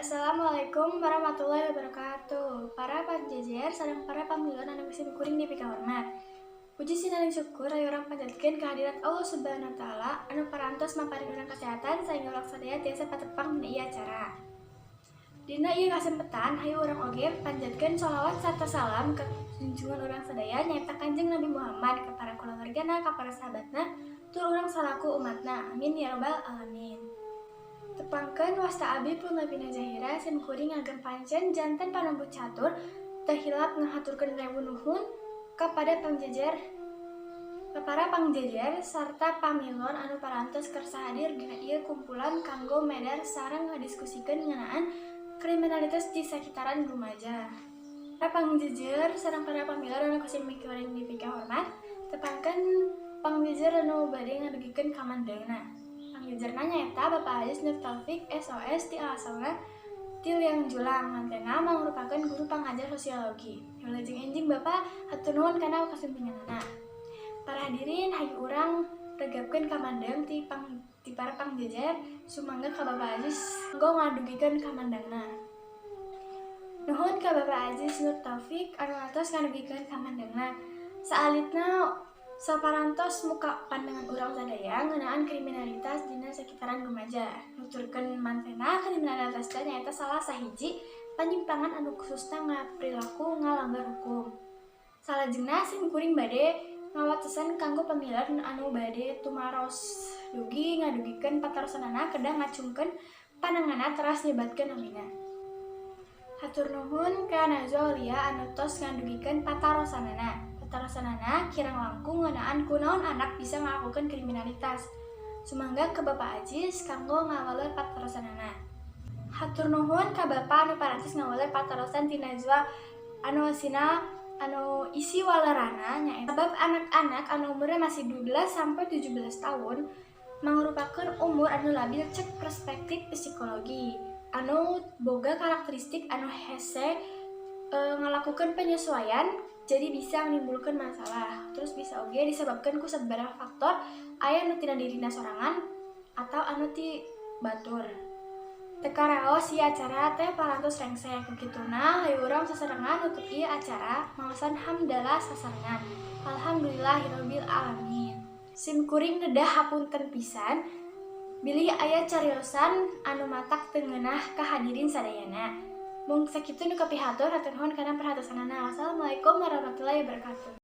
Assalamualaikum warahmatullahi wabarakatuh. Para panjajar sareng para pamilon anu musim kuring di pika hormat. Puji sinaring syukur ayo urang panjatkeun kehadirat Allah Subhanahu wa taala anu parantos maparing urang kesehatan saengga urang sadaya tiasa patepang dina ieu acara. Dina ieu kasempetan hayu urang oge panjatkeun sholawat sarta salam ka junjungan urang sadaya nyaeta Kanjeng Nabi Muhammad ka para kulawargana, ka para sahabatna, tur urang salaku umatna. Amin ya rabbal alamin. Tepangkeun wasta abdi pun Nabina Zahira sim kuring ngagem pancen janten panembut catur teu hilap ngahaturkeun rewu nuhun kepada para pangjajar sarta pamilon anu parantos kersa hadir dina ieu kumpulan kanggo medar sareng ngadiskusikeun ngeunaan kriminalitas di sekitaran rumaja. Para pangjajar sareng para pamilon anu kuring di pika hormat, tepangkeun pangjajar anu bade ngadugikeun kamandangna. Pangjajarna nyaeta Bapak Aziz Nur Taufik SOS ti asalna ti Liang Julang, mantena mangrupakeun guru pangajar sosiologi. Wilujeng enjing Bapak hatur nuhun kana kasumpinganana. Para hadirin hayu urang regapkeun kamandang ti para pangjajar sumangga ka Bapak Aziz nggo ngadugikeun kamandangna. Nuhun ka Bapak Aziz Nur Taufik anu atos ngadugikeun kamandangna. Saalitna saparantos muka pandangan urang sadaya ngeunaan kriminalitas dina sekitaran rumaja. Nuturkeun mantena kriminalitas teh nyaeta salah sahiji panyimpangan anu khususna ngaprilaku ngalanggar hukum. Salajengna sim kuring bade ngawatesan kanggo pamilon anu bade tumaros dugi ngadugikeun patarosanana kedah ngacungkeun pananganna teras nyebatkeun namina. Hatur nuhun ka Najwa Aulia anu tos ngadugikeun patarosanana. Patarosanana kirang langkung ngeunaan kunaon anak bisa ngalakukeun kriminalitas. Sumangga ke Bapak Aziz kanggo ngawaleur patarosanana. Hatur nuhun ka Bapak anu parantos ngawaleur patarosan ti Najwa anu isi walerana nyaeta sabab anak-anak anu umurna masih 12 sampai 17 tahun mangrupakeun umur anu labil cek perspektif psikologi anu boga karakteristik anu hese ngalakukeun penyesuaian jadi bisa menimbulkan masalah. Terus bisa oge disebabkan ku sabaraha faktor aya anu tina dirina sorangan atau anu ti batur. Teka raos ieu acara teh parantos rengsek. Begituna hayu urang sasarengan nutup ieu acara maosan hamdalah sasarengan. Alhamdulillahirabbil alamin. Sim kuring nedah hapunten pisan bilih aya cariosan anu matak teu ngeunah ka hadirin sadayana. Mung sakitu nu kapihatur hatur nuhun kana perhatosanana. Wassalamualaikum warahmatullahi wabarakatuh.